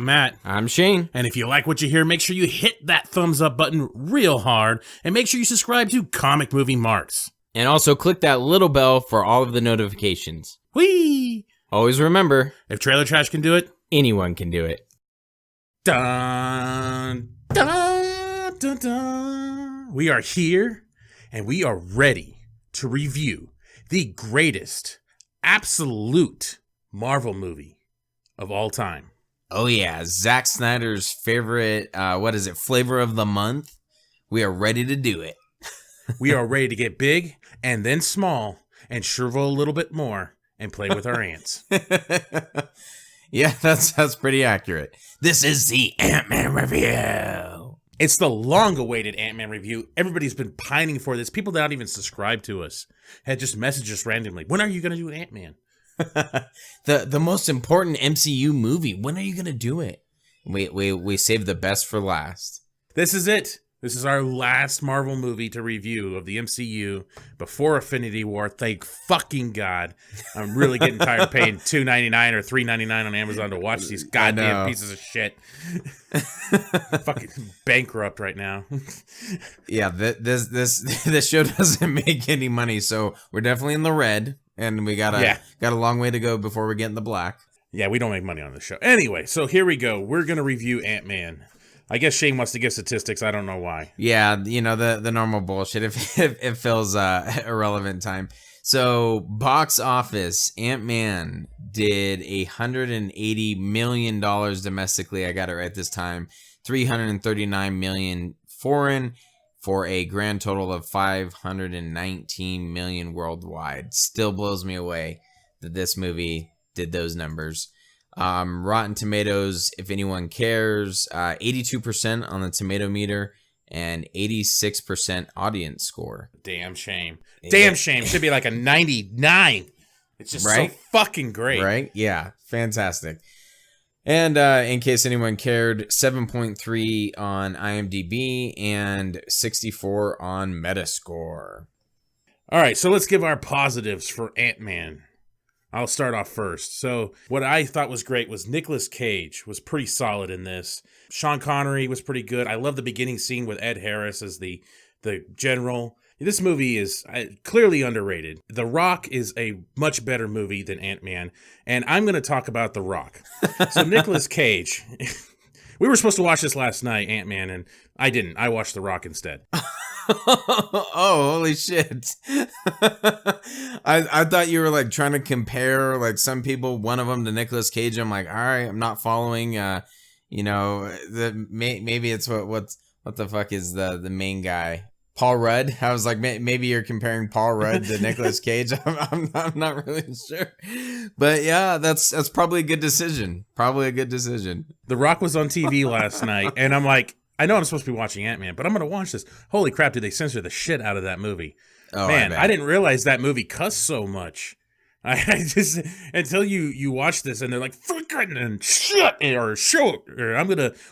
I'm Matt. I'm Shane. And if you like what you hear, make sure you hit that thumbs up button real hard, and make sure you subscribe to Comic Movie Marks. And also click that little bell for all of the notifications. Whee! Always remember, If Trailer Trash can do it, anyone can do it. dun, dun, dun, dun. We are here, and we are ready to review the greatest, absolute Marvel movie of all time. Oh yeah, Zack Snyder's favorite, flavor of the month. We are ready to do it. We are ready to get big and then small and shrivel a little bit more and play with our ants. Yeah, that's pretty accurate. This is the Ant-Man review. It's the long-awaited Ant-Man review. Everybody's been pining for this. People that don't even subscribe to us had just messaged us randomly. When are you going to do an Ant-Man? The most important MCU movie. When are you gonna do it? We saved the best for last. This is it. This is our last Marvel movie to review of the MCU before Infinity War. Thank fucking God. I'm really getting tired of paying $2.99 or $3.99 on Amazon to watch these goddamn pieces of shit. Fucking bankrupt right now. Yeah, this show doesn't make any money, so we're definitely in the red. And we got a long way to go before we get in the black. Yeah, we don't make money on this show. Anyway, so here we go. We're going to review Ant-Man. I guess Shane wants to give statistics. I don't know why. Yeah, the normal bullshit. If it feels irrelevant time. So, box office, Ant-Man did $180 million domestically. I got it right this time. $339 million foreign, for a grand total of $519 million worldwide. Still blows me away that this movie did those numbers. Rotten Tomatoes, if anyone cares, 82% on the tomato meter and 86% audience score. Damn shame. Damn shame. Should be like a 99. It's just so fucking great. Right? Yeah. Fantastic. And in case anyone cared, 7.3 on IMDb and 64 on Metascore. All right, so let's give our positives for Ant-Man. I'll start off first. So what I thought was great was Nicolas Cage was pretty solid in this. Sean Connery was pretty good. I love the beginning scene with Ed Harris as the general. This movie is clearly underrated. The Rock is a much better movie than Ant-Man, and I'm going to talk about The Rock. So Nicolas Cage, we were supposed to watch this last night, Ant-Man, and I didn't. I watched The Rock instead. Oh, holy shit. I thought you were like trying to compare like some people, one of them to Nicolas Cage. I'm like, all right, I'm not following, maybe it's what the fuck is the main guy? Paul Rudd. I was like, maybe you're comparing Paul Rudd to Nicolas Cage. I'm not really sure, but yeah, that's probably a good decision. The Rock was on TV last night, and I'm like, I know I'm supposed to be watching Ant-Man, but I'm gonna watch this. Holy crap! Did they censor the shit out of that movie? Oh man, I didn't realize that movie cussed so much. I just until you watch this and they're like freaking and shit or shoot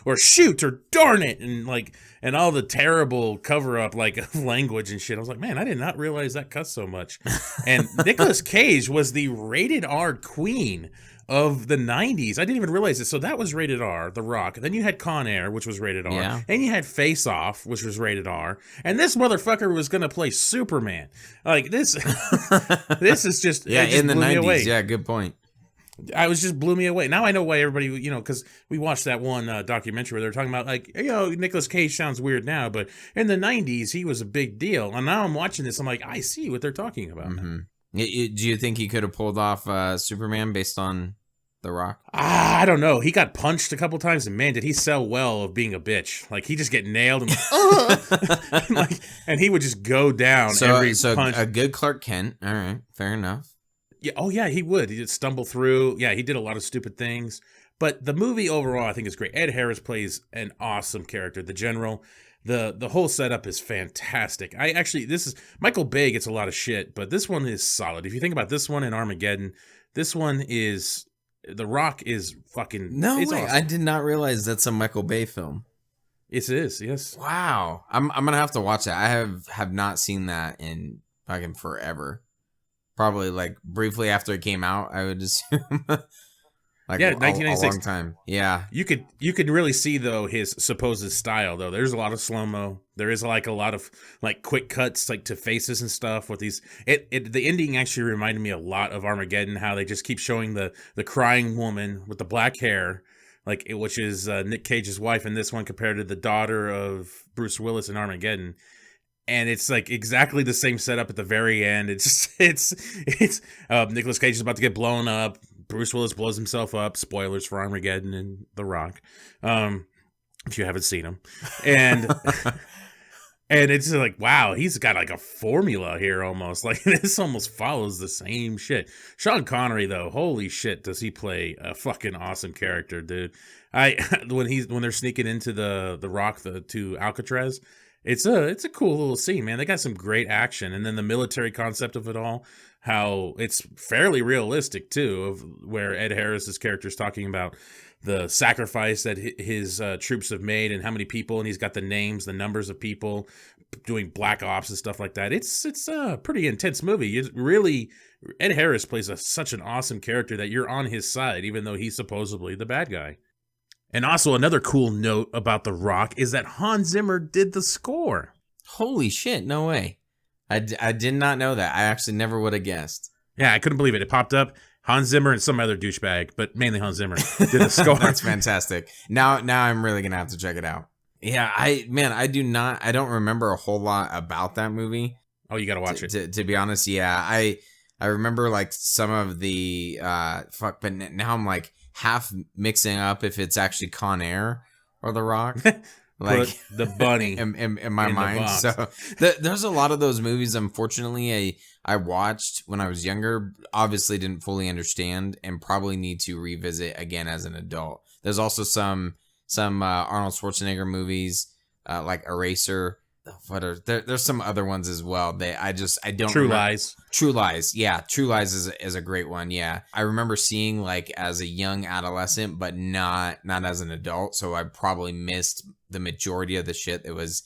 or shoot or darn it and all the terrible cover up like language and shit. I was like, man, I did not realize that cussed so much. And Nicolas Cage was the rated R queen of the 90s. I didn't even realize it. So that was rated R, The Rock. Then you had Con Air, which was rated R. Yeah. And you had Face Off, which was rated R. And this motherfucker was going to play Superman. Like this, this is just, yeah, just in the blew me 90s. away. Yeah, good point. I was just blew me away. Now I know why everybody, because we watched that one documentary where they're talking about like, Nicolas Cage sounds weird now, but in the 90s, he was a big deal. And now I'm watching this, I'm like, I see what they're talking about. Mm-hmm. Do you think he could have pulled off Superman based on The Rock? I don't know. He got punched a couple times, and man, did he sell well of being a bitch. Like, he just get nailed, and, and he would just go down every punch. A good Clark Kent. All right, fair enough. Yeah. Oh, yeah, he would. He'd stumble through. Yeah, he did a lot of stupid things. But the movie overall, I think, is great. Ed Harris plays an awesome character. The General. The whole setup is fantastic. This is Michael Bay gets a lot of shit, but this one is solid. If you think about this one and Armageddon, this one is The Rock is fucking no way. Awesome. I did not realize that's a Michael Bay film. It is, yes. Wow, I'm gonna have to watch that. I have not seen that in fucking forever. Probably like briefly after it came out, I would assume. like Yeah, a 1996. long time. Yeah. You could really see though his supposed style though. There's a lot of slow mo. There is like a lot of like quick cuts like to faces and stuff with these. The ending actually reminded me a lot of Armageddon. How they just keep showing the crying woman with the black hair, which is Nick Cage's wife in this one, compared to the daughter of Bruce Willis in Armageddon. And it's like exactly the same setup at the very end. It's Nicolas Cage is about to get blown up. Bruce Willis blows himself up. Spoilers for Armageddon and The Rock, if you haven't seen them. And and it's like, wow, he's got like a formula here almost. Like this almost follows the same shit. Sean Connery though, holy shit, does he play a fucking awesome character, dude. When they're sneaking into the Rock to Alcatraz. It's a cool little scene, man. They got some great action, and then the military concept of it all, how it's fairly realistic too, of where Ed Harris's character is talking about the sacrifice that his troops have made and how many people, and he's got the names, the numbers of people doing black ops and stuff like that. It's a pretty intense movie. It really, Ed Harris plays such an awesome character that you're on his side, even though he's supposedly the bad guy. And also another cool note about The Rock is that Hans Zimmer did the score. Holy shit, no way. I did not know that. I actually never would have guessed. Yeah, I couldn't believe it. It popped up. Hans Zimmer and some other douchebag, but mainly Hans Zimmer did the score. That's fantastic. Now I'm really going to have to check it out. Yeah, I don't remember a whole lot about that movie. Oh, you got to watch it. To be honest, yeah. I remember like some of the but now I'm like half mixing up if it's actually Con Air or The Rock. Like put the bunny in my mind. So there's a lot of those movies, unfortunately, I watched when I was younger, obviously didn't fully understand, and probably need to revisit again as an adult. There's also some Arnold Schwarzenegger movies, like Eraser. There's some other ones as well. I don't True remember. Lies. True Lies. Yeah, True Lies is a great one. Yeah. I remember seeing like as a young adolescent, but not as an adult, so I probably missed the majority of the shit that was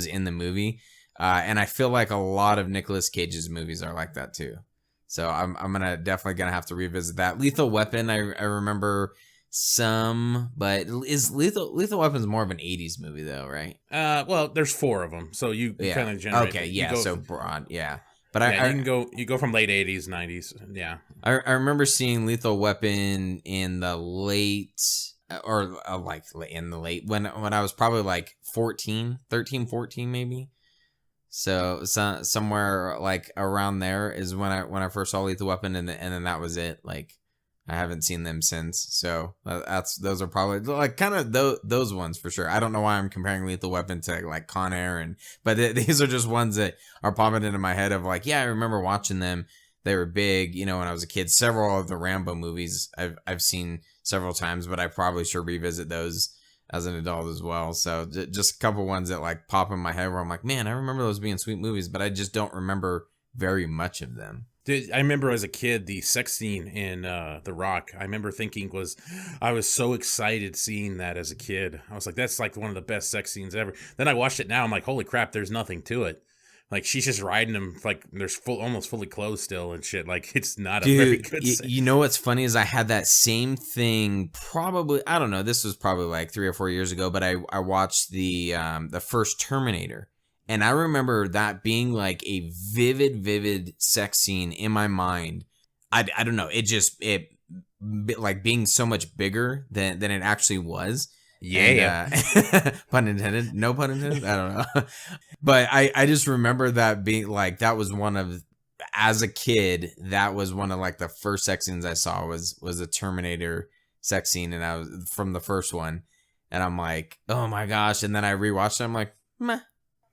in the movie. And I feel like a lot of Nicolas Cage's movies are like that too. So I'm definitely gonna have to revisit that. Lethal Weapon, I remember some, but is Lethal Weapon's more of an 80s movie though, right? Well, there's 4 of them, so you kind of generate. Okay, yeah, so broad, yeah. But yeah, you go from late 80s, 90s, yeah. I remember seeing Lethal Weapon in the late, or like in the late, when I was probably like 13, 14 maybe. So somewhere like around there is when I first saw Lethal Weapon, and then that was it. Like I haven't seen them since. So those are probably like kind of those ones for sure. I don't know why I'm comparing Lethal Weapon to like Con Air, but these are just ones that are popping into my head of like, yeah, I remember watching them. They were big, when I was a kid. Several of the Rambo movies I've seen several times, but I probably should revisit those as an adult as well. So just a couple ones that like pop in my head where I'm like, man, I remember those being sweet movies, but I just don't remember very much of them. Dude, I remember as a kid, the sex scene in The Rock, I remember thinking I was so excited seeing that as a kid. I was like, that's like one of the best sex scenes ever. Then I watched it now, I'm like, holy crap, there's nothing to it. Like, she's just riding him, like, there's almost fully clothed still and shit. Like, it's not a very good scene. You know what's funny is I had that same thing probably, I don't know, this was probably like 3 or 4 years ago, but I watched the first Terminator. And I remember that being like a vivid sex scene in my mind. I don't know, it like being so much bigger than it actually was. Yeah. And, pun intended. No pun intended. I don't know. But I just remember that being like, that was one of, as a kid, that was one of like the first sex scenes I saw was a Terminator sex scene. And I was from the first one. And I'm like, oh my gosh. And then I rewatched it. I'm like, meh.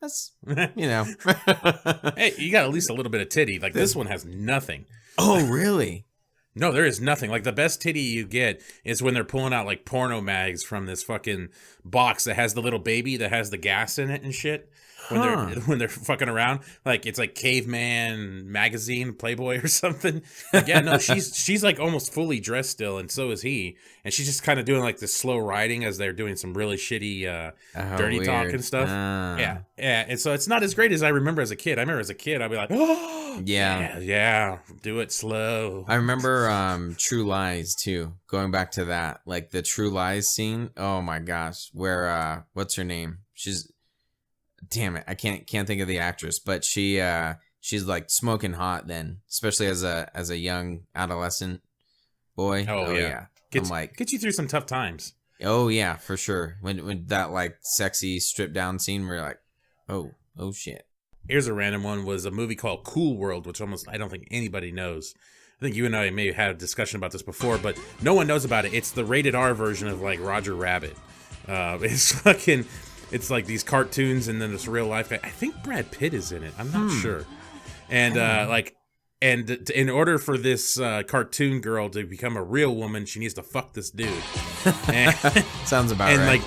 That's, Hey, you got at least a little bit of titty. Like, this one has nothing. Oh, really? No, there is nothing. Like, the best titty you get is when they're pulling out, like, porno mags from this fucking box that has the little baby that has the gas in it and shit. when they're fucking around. Like it's like Caveman Magazine, Playboy or something. Like, yeah, no, she's like almost fully dressed still, and so is he. And she's just kind of doing like this slow riding as they're doing some really shitty dirty weird. talk and stuff. Yeah. And so it's not as great as I remember as a kid. I remember as a kid, I'd be like, oh, yeah, do it slow. I remember True Lies too. Going back to that, like the True Lies scene. Oh my gosh, where what's her name? Damn it, I can't think of the actress, but she's like smoking hot then, especially as a young adolescent boy. Oh yeah. Gets you through some tough times. Oh yeah, for sure. When that like sexy stripped down scene where you're like, oh shit. Here's a random one, was a movie called Cool World, which I don't think anybody knows. I think you and I may have had a discussion about this before, but no one knows about it. It's the rated R version of like Roger Rabbit. It's like these cartoons and then this real life guy. I think Brad Pitt is in it. I'm not sure. And in order for this cartoon girl to become a real woman, she needs to fuck this dude. And, sounds about right.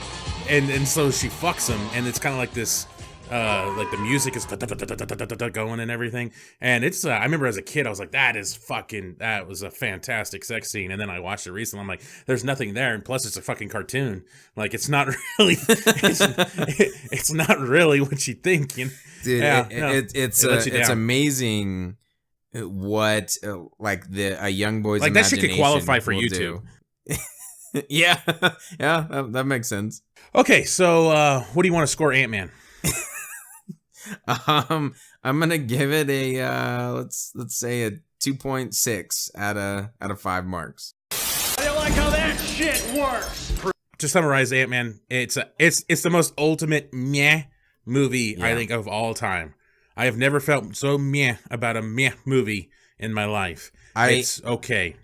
And so she fucks him, and it's kind of like this. Like the music is going and everything, and it's I remember as a kid I was like, that was a fantastic sex scene, and then I watched it recently, I'm like, there's nothing there, and plus it's a fucking cartoon, like it's not really it's not really what you think, you know? Dude, it's amazing what like a young boy's like that shit could qualify for YouTube. yeah that makes sense. Okay, so what do you want to score Ant-Man? I'm gonna give it a let's say a 2.6 out of 5 marks. I don't like how that shit works. To summarize Ant-Man, it's the most ultimate meh movie I think of all time. I have never felt so meh about a meh movie in my life. It's okay.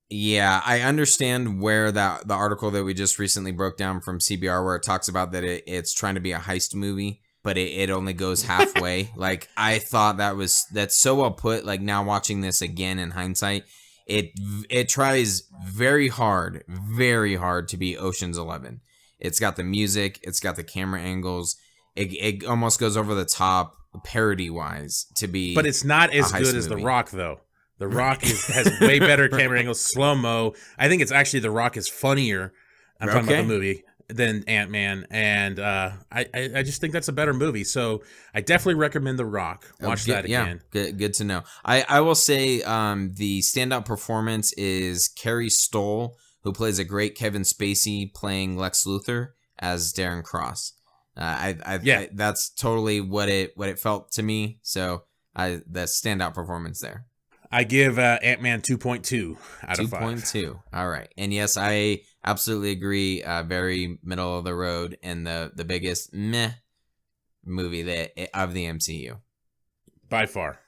Yeah, I understand where the article that we just recently broke down from CBR, where it talks about that it's trying to be a heist movie, but it only goes halfway. Like, I thought that's so well put. Like, now watching this again in hindsight, it tries very hard to be Ocean's 11. It's got the music, it's got the camera angles. It almost goes over the top parody wise to be. But it's not as good as The Rock, though. The Rock has way better camera angles, slow-mo. I think it's actually The Rock is funnier. I'm talking about the movie than Ant-Man, and I just think that's a better movie. So I definitely recommend The Rock. Watch that again. Yeah, good to know. I will say the standout performance is Carrie Stoll, who plays a great Kevin Spacey playing Lex Luthor as Darren Cross. That's totally what it felt to me. So the standout performance there. I give Ant-Man 2.2 out of 5. 2.2. All right. And yes, I absolutely agree. Very middle of the road and the biggest meh movie of the MCU. By far.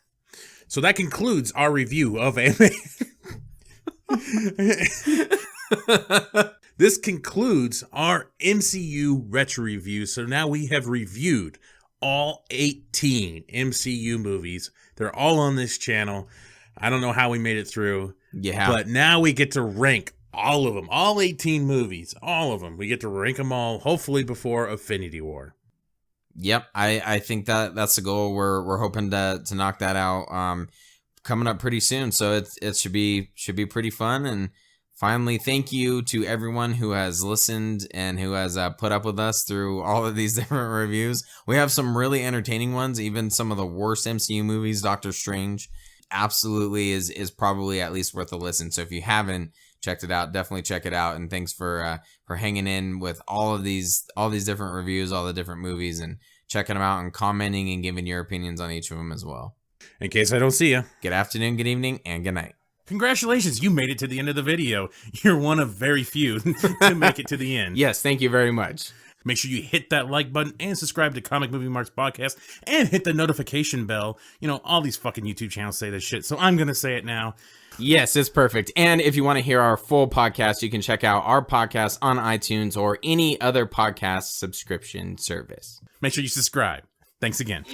So that concludes our review of Ant-Man. This concludes our MCU retro review. So now we have reviewed all 18 MCU movies. They're all on this channel. I don't know how we made it through. Yeah. But now we get to rank all of them. All 18 movies. All of them. We get to rank them all, hopefully before Infinity War. Yep. I think that's the goal. We're hoping to knock that out coming up pretty soon. So it should be pretty fun. And finally, thank you to everyone who has listened and who has put up with us through all of these different reviews. We have some really entertaining ones, even some of the worst MCU movies. Doctor Strange absolutely is probably at least worth a listen. So if you haven't checked it out, definitely check it out. And thanks for hanging in with all these different reviews, all the different movies, and checking them out and commenting and giving your opinions on each of them as well. In case I don't see you, good afternoon, good evening, and good night. Congratulations, you made it to the end of the video. You're one of very few to make it to the end. Yes, thank you very much. Make sure you hit that like button and subscribe to Comic Movie Marks Podcast and hit the notification bell. You know, all these fucking YouTube channels say this shit, so I'm going to say it now. Yes, it's perfect. And if you want to hear our full podcast, you can check out our podcast on iTunes or any other podcast subscription service. Make sure you subscribe. Thanks again.